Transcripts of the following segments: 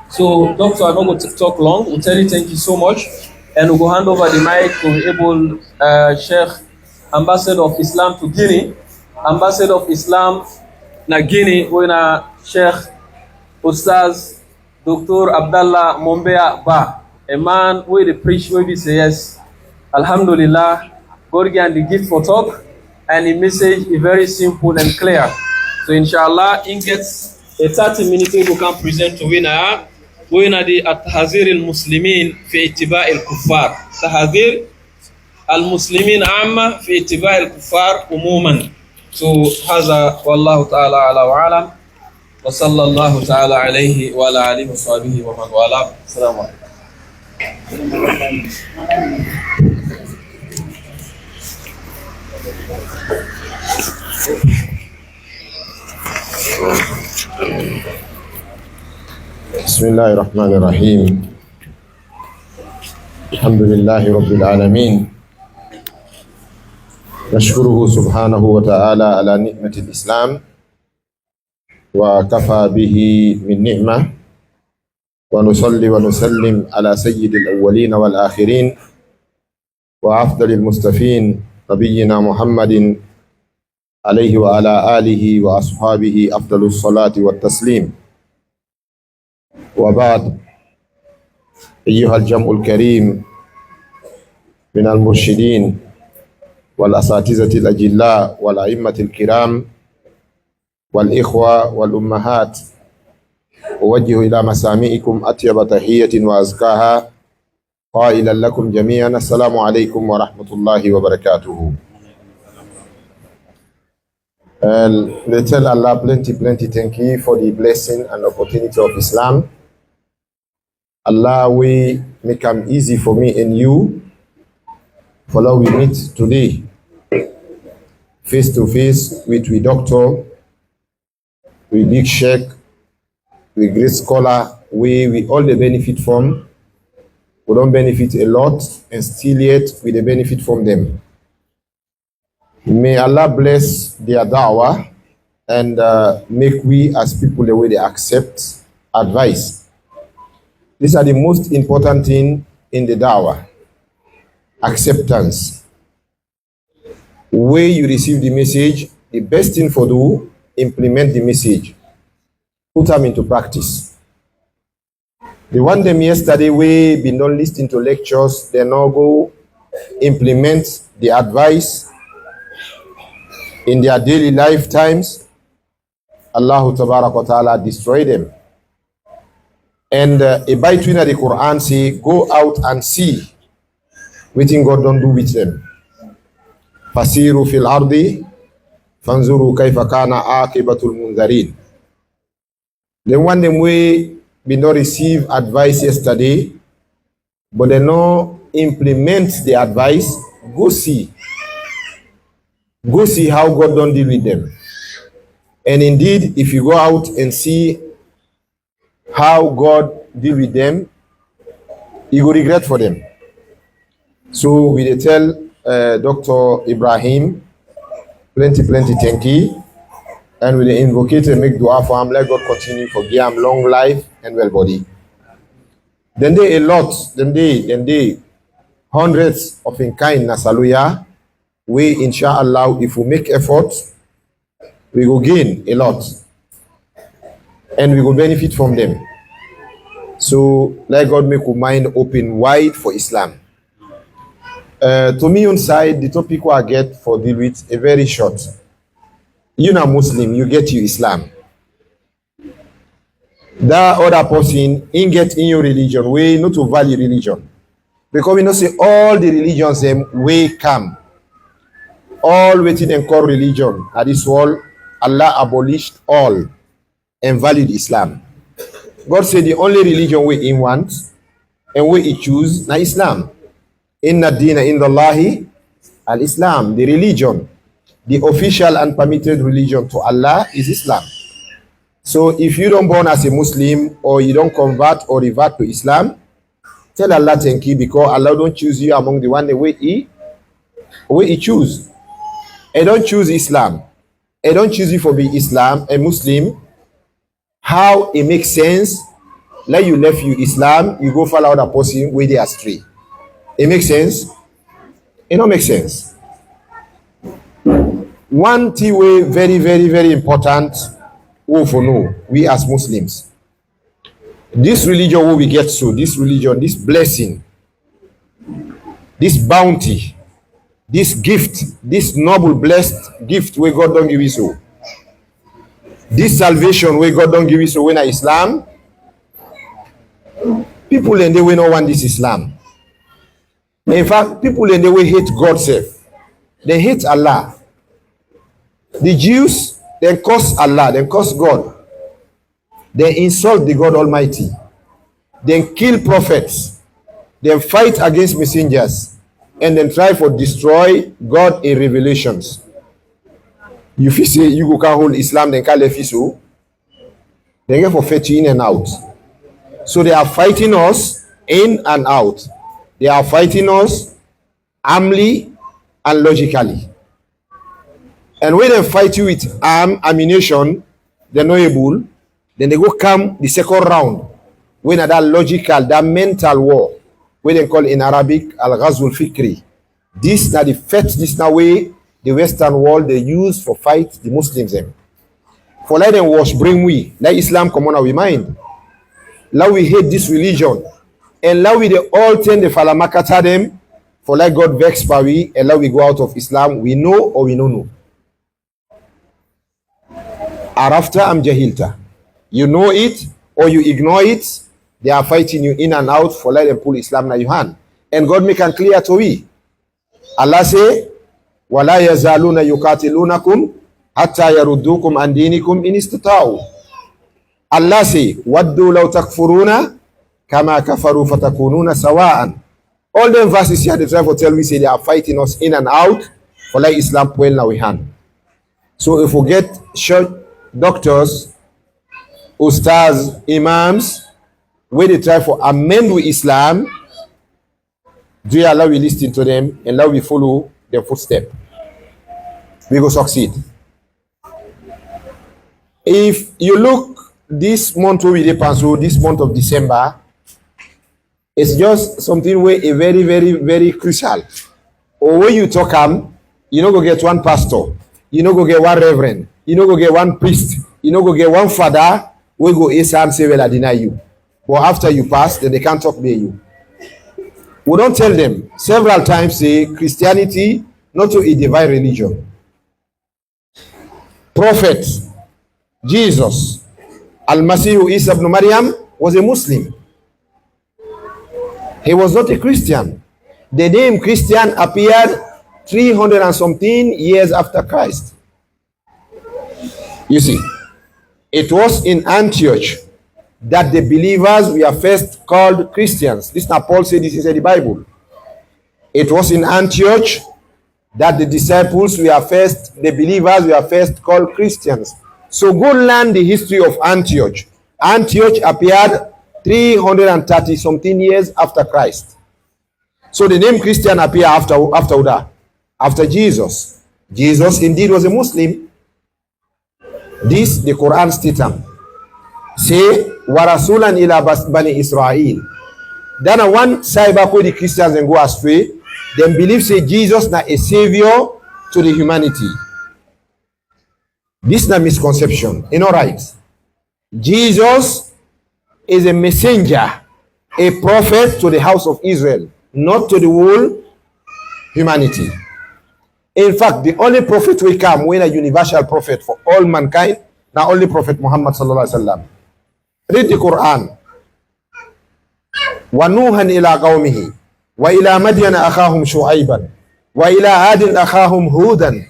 So, Doctor, I'm not going to talk long. We'll tell you thank you so much. And we'll go hand over the mic to Able Sheikh, Ambassador of Islam to Guinea, Ambassador of Islam na Guinea, who Sheikh Ustaz Dr. Abdallah Mombeya Ba, a man who the preach where he say yes. Alhamdulillah, God give the gift for talk, and the message is very simple and clear. So inshallah, he gets a 30-minute we can present to winner. وين دي التحذير المسلمين في اتباع الكفار تحذير المسلمين عامة في اتباع الكفار عموما. So هذا والله تعالى على وعلم وصلى الله تعالى عليه وعلى آله وصحبه ومن والاه. السلام عليكم. بسم الله الرحمن الرحيم. الحمد لله رب العالمين، نشكره سبحانه وتعالى على نعمة الإسلام وكفى به من نعمة، ونصلي ونسلم على سيد الأولين والآخرين وأفضل المصطفين نبينا محمد عليه وعلى آله وأصحابه أفضل الصلاة والتسليم. وبعد، أيها الجمع الكريم من المرشدين والأساتذة الأجلاء والأئمة الكرام والإخوة والأمهات، أوجه إلى مسامعكم أطيب تحية وأزكاها قائلا لكم جميعا السلام عليكم ورحمة الله وبركاته. And they tell Allah plenty thank you for the blessing and opportunity of Islam. Allah will make it easy for me and you for how we meet today, face to face with we doctor, with big sheikh, with great scholar, we all the benefit from. We don't benefit a lot, and still yet we the benefit from them. May Allah bless their da'wah and make we as people the way they accept advice. These are the most important thing in the da'wah. Acceptance. Where you receive the message, the best thing for do, implement the message. Put them into practice. The one them yesterday, we been not listening to lectures, they now go implement the advice in their daily lifetimes. Allah Ta'ala destroy them. And a bite in the Quran say, go out and see what God don't do with them. Fasiru fil ardi fanzuru kayfa kana aqibatul munzarin. The one them way we not receive advice yesterday, but they no implement the advice. Go see how God don't deal with them. And indeed, if you go out and see how God deal with them, you will regret for them. So we tell Dr. Ibrahim plenty thank you, and we invocate and make dua for him. Let God continue for give him long life and well body. Then they a lot, then they hundreds of in kind nasaluya. We inshallah, if we make effort, we will gain a lot, and we will benefit from them. So let God make our mind open wide for Islam. To me on side, the topic I get for deal with a very short. You know Muslim, you get you Islam. That other person in get in your religion, we not to value religion. Because we know say all the religions them way come. All waiting and call religion at this world, Allah abolished all and valued Islam. God said the only religion we He wants and we He choose na Islam. Inna dina indallahi al-Islam. The religion, the official and permitted religion to Allah is Islam. So if you don't born as a Muslim or you don't convert or revert to Islam, tell Allah thank you, because Allah don't choose you among the one the way He choose. I don't choose Islam. I don't choose you for being Islam, a Muslim. How it makes sense let you left you Islam, you go follow other person where they astray. It makes sense? It don't make sense. One thing way very, very, very important, for know, we as Muslims. This religion where we get so, this religion, this blessing, this bounty, this gift, this noble blessed gift where God don't give you so. This salvation where God don't give you so when Islam, people in the way no want this Islam. In fact, people in the way hate God self. They hate Allah. The Jews, they curse Allah, they curse God. They insult the God Almighty. They kill prophets. They fight against messengers. And then try for destroy God in revelations. You feel say you go can hold Islam, then can't let so. They get for fight in and out. So they are fighting us in and out. They are fighting us armly and logically. And when they fight you with ammunition, they're not able, then they go come the second round. When that logical, that mental war, where they call in Arabic al-ghazwul fikri. This now the first, this now way the Western world they use for fight the Muslims them. For let them wash bring we, let Islam come on our mind. Now we hate this religion. And now we they all tend the falamakata them for let God vex by we, and now we go out of Islam, we know or we don't know. Arafta am jahilta. You know it or you ignore it, they are fighting you in and out for let them pull Islam na your hand. And God make it clear to we. Allah say, وَلَا يَزَالُونَ يُقَاتِلُونَكُمْ حَتَّى يَرُدُّوكُمْ عَنْ دِينِكُمْ إِنِ اسْتَطَاعُوا. Allah say, وَدُّوا لَوْ تَكْفُرُونَ كَمَا كَفَرُوا فَتَكُونُونَ سَوَاءً. All them verses here, they try to tell we say they are fighting us in and out for like Islam pull na we hand. So if we get church doctors, ustaz, imams, where they try for amend with Islam, do you allow we listen to them and allow we follow their footstep? We go succeed. If you look this month where we depend, so this month of December, it's just something where a very, very, very crucial. Or when you talk you know go get one pastor, you know go get one reverend, you know go get one priest, you know go get one father, we go and say, well, I deny you. But after you pass, then they can't talk by you. We don't tell them several times, say Christianity not to a divine religion. Prophet Jesus, Al-Masih Isa ibn Maryam was a Muslim. He was not a Christian. The name Christian appeared 300 and something years after Christ. You see, it was in Antioch that the believers were first called Christians. This now Paul said this inside the Bible. It was in Antioch that the disciples were first, the believers were first called Christians. So go learn the history of Antioch. Antioch appeared 330 something years after Christ. So the name Christian appeared after that, after Jesus. Jesus indeed was a Muslim. This the Quran statement. Say warasulan ila bani Israel. Then one side back where the Christians and go astray, then believe say Jesus na a savior to the humanity. This is a misconception. You know right? Jesus is a messenger, a prophet to the house of Israel, not to the whole humanity. In fact, the only prophet will come when a universal prophet for all mankind, now only Prophet Muhammad sallallahu alaihi wasallam. Read the Quran. وَنُوحًا إِلَىٰ قَوْمِهِ وَإِلَىٰ مَدْيَنَ أَخَاهُمْ شُعَيْبًا وَإِلَىٰ عَادٍ أَخَاهُمْ هُودًا.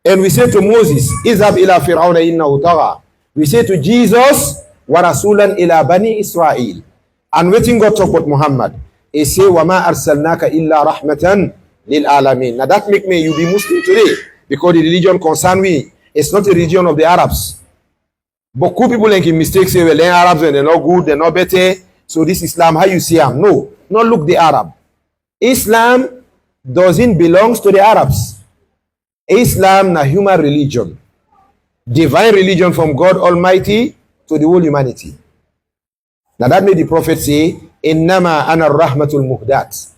And we say to Moses, اذهب إلى فرعون إنه طغى. We say to Jesus, وَرَسُولًا إِلَىٰ بَنِي إِسْرَائِيل. And waiting God talk about Muhammad, he say, وَمَا أَرْسَلْنَاكَ إِلَّا رَحْمَةً لِلْعَالَمِينَ. Now that make me you be Muslim today, because the religion concern we, it's not a religion of the Arabs. But cool people make mistakes, say, well, they're Arabs and they're not good, they're not better. So this Islam, how you see them? No, not look the Arab. Islam doesn't belong to the Arabs. Islam na human religion. Divine religion from God Almighty to the whole humanity. Now that made the prophet say, Innama ana rahmatul muhdat.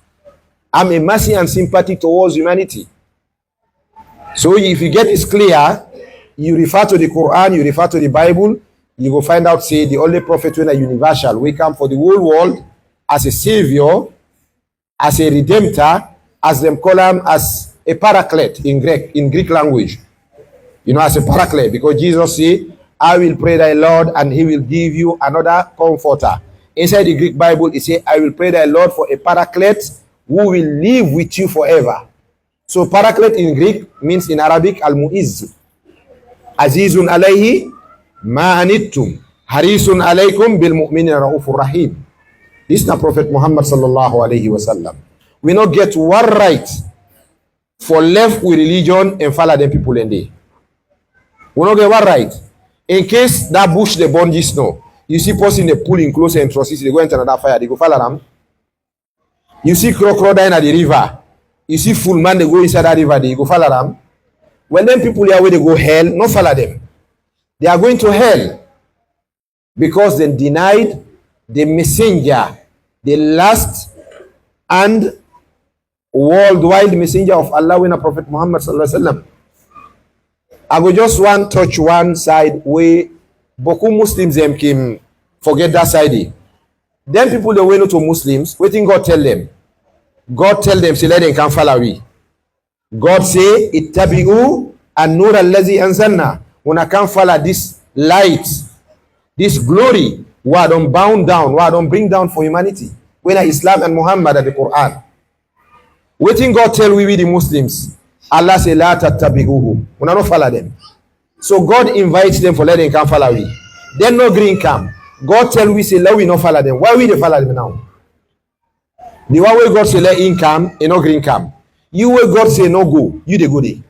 I'm a mercy and sympathy towards humanity. So if you get this clear, you refer to the Quran, you refer to the Bible, you will find out, say, the only prophet when a universal, we come for the whole world as a savior, as a redemptor, as them call him, as a paraclete in Greek language. You know, as a paraclete, because Jesus said, I will pray thy Lord and he will give you another comforter. Inside the Greek Bible, it says, I will pray thy Lord for a paraclete who will live with you forever. So paraclete in Greek means in Arabic, al-mu'izz. Azizun alayhi ma'anittum. Harisun alaykum bil mu'minina ra'ufur rahim. This is the Prophet Muhammad sallallahu alayhi wasallam. We not get one right for left with religion and follow them people in there. We not get one right. In case that bush the bungee snow, you see person they pulling closer and trusses, they go into another fire, they go follow them. You see crocodile at the river, you see full man they go inside that river, they go follow them. When them people here where they go hell, not follow them. They are going to hell because they denied the messenger, the last and worldwide messenger of Allah, when a Prophet Muhammad sallallahu alaihi wasallam. I go just one touch one side where Boku Muslims them came forget that side. Then people they went to Muslims, waiting God tell them. God tell them, say let them come follow we. God say, ittabi'u an-nur allazi anzalna. When I can follow this light, this glory, what don't bound down, what don't bring down for humanity. When Islam and Muhammad and the Quran. Waiting God tell we the Muslims. Allah say la tattabi'uhum. We not follow them. So God invites them for letting come follow we. Then no green come. God tell we say let we not follow them. Why we they follow them now? The one way God say let in come, and no green come. You way God say no go, you they go there.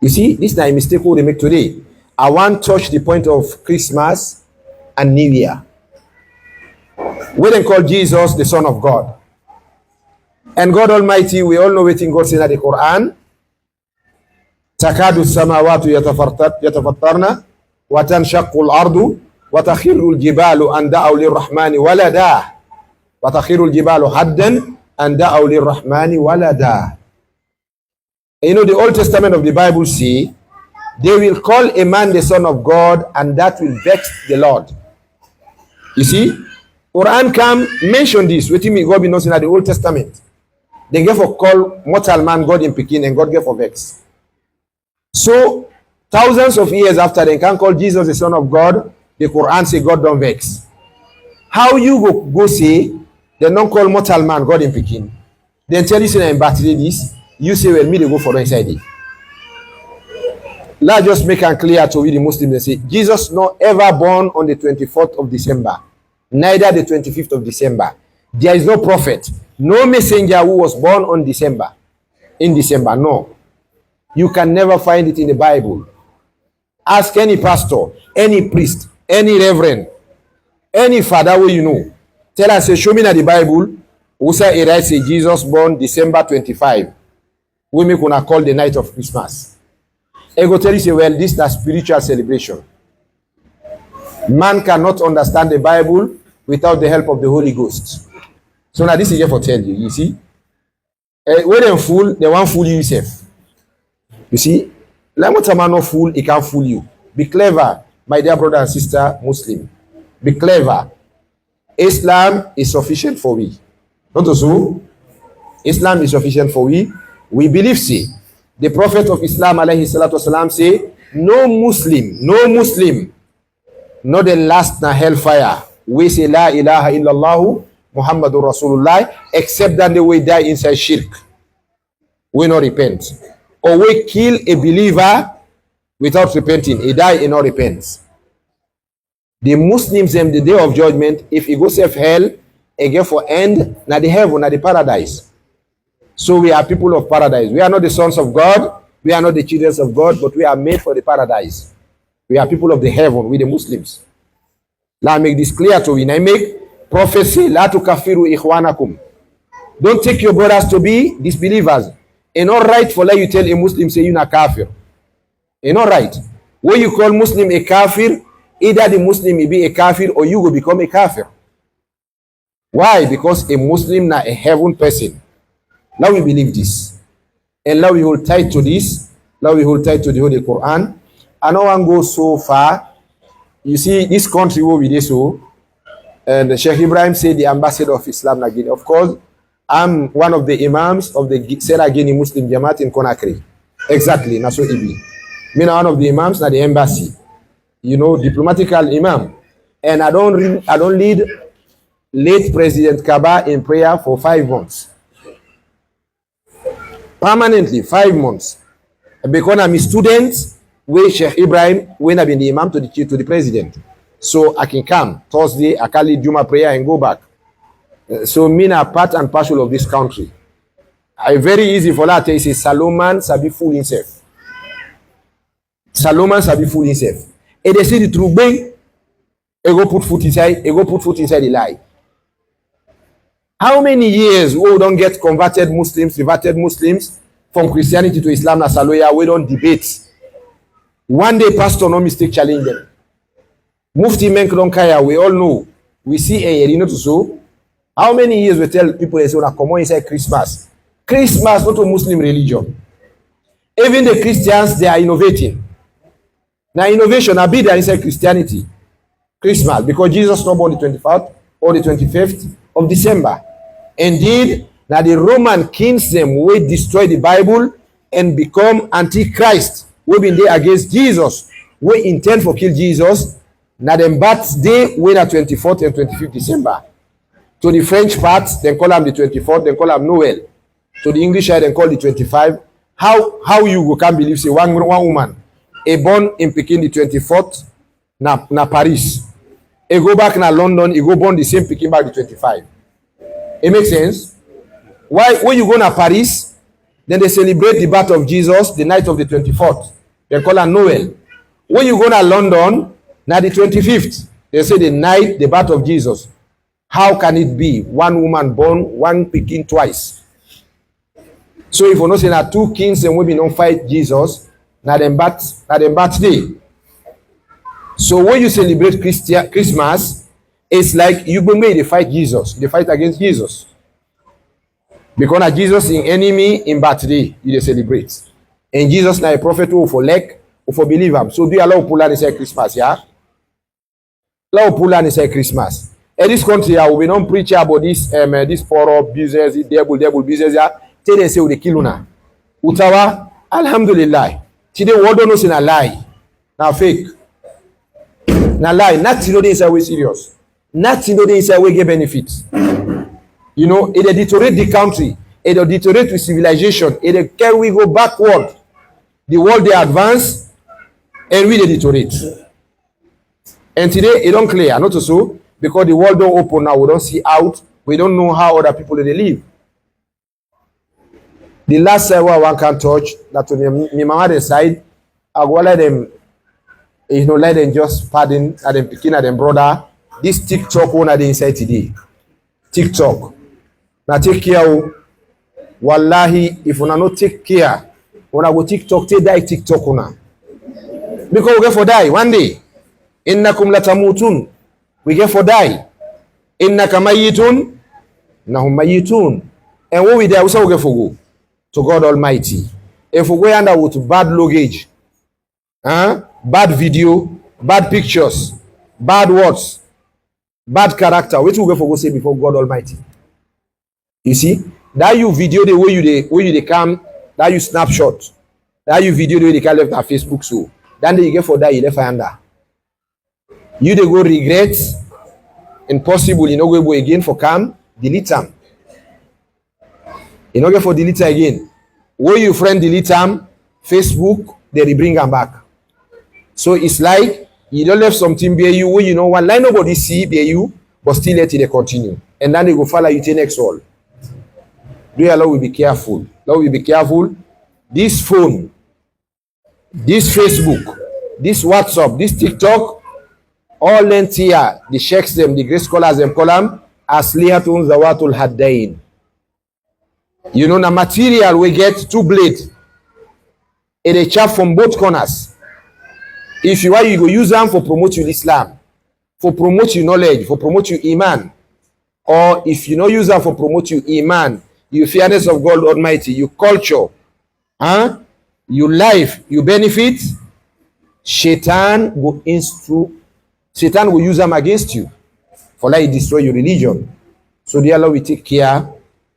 You see, this is a mistake we make today. I want to touch the point of Christmas and New Year. We then call Jesus the Son of God. And God Almighty, we all know what God said in the Quran. Takadu samawatu yatafattarna wa tanshaqqu al-ardu wa takhiru al-jibalu an da'u lir-rahmani walada wa takhiru al-jibalu haddan an da'u lir-rahmani walada. You know the Old Testament of the Bible say they will call a man the son of God and that will vex the Lord. You see, Quran come mention this. What me God be knows in the Old Testament. They get for call mortal man God in Pekin and God get for vex. So thousands of years after they can call Jesus the Son of God, the Quran say God don't vex. How you go say they don't call mortal man God in Pekin? Then tell you say in battery this, you say well me they go for inside it. Let's just make it clear to we the Muslims. They say Jesus not ever born on the 24th of December, neither the 25th of December. There is no prophet, no messenger who was born on December. In December, no. You can never find it in the Bible. Ask any pastor, any priest, any reverend, any father who you know. Tell us, say, show me in the Bible, who say it writes say Jesus born December 25. We make una call the night of Christmas. I go tell you, say, well, this is a spiritual celebration. Man cannot understand the Bible without the help of the Holy Ghost. So now this is just for tell you, you see. When they fool, they won't fool you yourself. You see, like what a man not fool, he can't fool you. Be clever, my dear brother and sister Muslim. Be clever. Islam is sufficient for we. Not so. Islam is sufficient for we. We believe, see, the Prophet of Islam alayhi salatu wasalam say, no Muslim, not the last na hellfire. We say la ilaha illallah Muhammadur Rasulullah, except that they will die inside shirk. We not repent. Or we kill a believer without repenting. He die and not repents. The Muslims in the day of judgment, if he goes to hell, he get for end, na the heaven, na the paradise. So we are people of paradise. We are not the sons of God, we are not the children of God, but we are made for the paradise. We are people of the heaven, we the Muslims. Let me make this clear to you. I make prophecy, la tukafiru ikhwanakum. Don't take your brothers to be disbelievers. It's not right for let you tell a Muslim say you're not kafir. It's not right. When you call Muslim a kafir, Either the Muslim will be a kafir or you will become a kafir. Why? Because a Muslim na a heaven person. Now we believe this. And now we hold tight to this. Now we hold tight to the Holy Quran. I don't want to go so far. You see, this country will be this so. And Sheikh Ibrahim said the ambassador of Islam na Guinea. Of course, I'm one of the imams of the Sierra Guinea Muslim Jamaat in Conakry. Exactly, Naso Ibi. Me na one of the imams na the embassy. You know, diplomatical imam. And I don't lead late President Kaba in prayer for 5 months. Permanently, 5 months. Because I'm a student with Sheikh Ibrahim when I've been the imam to the president. So I can come Thursday, I can lead Juma prayer and go back. So me na part and parcel of this country. I very easy for that to say Solomon sabi fool himself. Solomon sabi fool himself. And they say the truth bang, he go put foot inside the lie. How many years we don't get converted Muslims from Christianity to Islam na Saloya, we don't debate. One day pastor no mistake challenge them. Mufti Menk don't kaya, we all know. We see a you know to so. How many years we tell people they say come on inside Christmas? Christmas not a Muslim religion. Even the Christians they are innovating. Now innovation a bit inside Christianity. Christmas because Jesus not born the 24th or the 25th of December. Indeed, now the Roman kings them will destroy the Bible and become antichrist. We been there against Jesus. We intend for kill Jesus. Now them birthday we na 24th and 25th December. To the French part, they call them the 24th, they call them Noel. To the English side, they call the 25. How you go can believe say one woman a born in Pekin the 24th na Paris. He go back na London, he go born the same Pekin back the 25. It makes sense. Why when you go na Paris, then they celebrate the birth of Jesus the night of the 24th. They call her Noel. When you go na London, na the 25th, they say the night the birth of Jesus. How can it be one woman born, one Pekin twice? So if you know say na two kings and women don't fight Jesus, na them birthday. So when you celebrate Christmas, it's like you go make they fight Jesus, they fight against Jesus. Because Jesus in enemy in birthday, you celebrate. And Jesus na a prophet who for like, who for believe him. So do you allow Pula to say Christmas, yeah? Allow Pula to say Christmas. In this country, we don't preach about this poor business, this devil business, yeah? Tell they say we kill una. Utawa, alhamdulillah. Today, what don't know say na lie. Now fake. Na lie. Nothing they inside we serious. Nothing they inside we get benefits. You know, it deteriorate the country. It deteriorate with civilization. It can we go backward. The world they advance and we deteriorate. And today it don't clear, not so because the world don't open now. We don't see out. We don't know how other people they live. The last server one can touch that to me mama side, I go let them, you know, let them just pardon at them picking at them brother. This TikTok one at the inside today. TikTok. Now take care. Wallahi, if you not take care, when I go TikTok, take die TikTok una. Because we get for die one day. Innakum latamutun. We get for die. Innaka mayitun. Nahum mayitun. And what we die, we say we get for go to God Almighty. If we go under with bad luggage, bad video, bad pictures, bad words, bad character, which we go for go say before God Almighty. You see, that you video the way you they come, that you snapshot, that you video the way they can left on Facebook so. Then you get for that you left under. You they go regret, impossible, you know go again for come, delete them. You know get for delete again. When you friend delete them, Facebook, they bring them back. So it's like you don't left something bear you where you know one line nobody see bear you, but still let it continue. And then they go follow you to next all. Do Allah will be careful. Allah will be careful. This phone, this Facebook, this WhatsApp, this TikTok, all lent here, the sheikhs them, the great scholars them call them aslihatun zawatul haddain. You know, the material we get two blades. It a chap from both corners. If you are, you go use them for promote your Islam, for promote your knowledge, for promote your iman. Or if you no use them for promote your iman, your fearness of God Almighty, your culture, your life, your benefit, Satan will use them against you. For like destroy your religion. So dear Lord, we take care.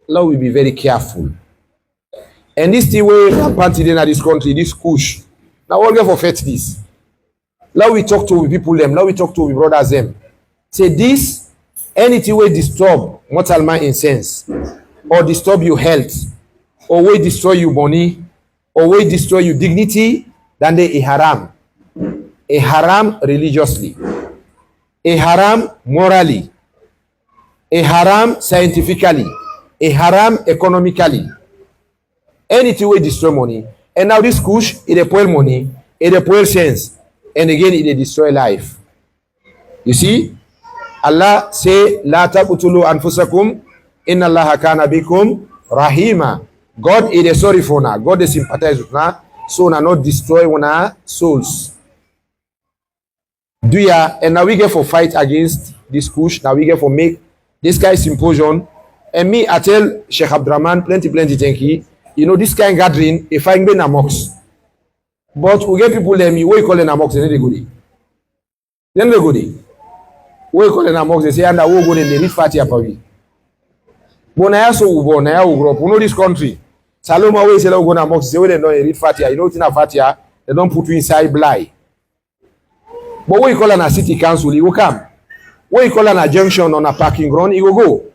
Lord, we be very careful. And this thing way rampant in this country, this push. Now all get for fetch this. Now we talk to people them. Now we talk to brothers them. Say this, anything will disturb mortal man in sense, or disturb your health, or will destroy your money, or will destroy your dignity, then they a haram. A haram religiously, a haram morally, a haram scientifically, a haram economically. Anything will destroy money. And now this kush, it a poor money, it a poor sense, and again it a destroy life. You see, Allah say, La taqtulu anfusakum, inna Allaha kana bikum rahima. God is sorry for na. God is sympathize with na, so na not destroy una souls. Do ya? And now we get for fight against this kush. Now we get for make this guy symposium. And me, I tell Sheikh Abdurrahman plenty thank you. You know, this kind of gathering, if I been a mox. But we get people them, you call in a mox, and they go there. Then they go there. We call in a mox, they say, and I will go in the read Fatia Pavi. But now so we go, now we grow up. We know this country. Saloma always say, go in a mox, say, they don't read Fatia. You know, in a Fatia, they don't put you inside blind. But we call in a city council, he will come. We call in a junction on a parking ground, he will go.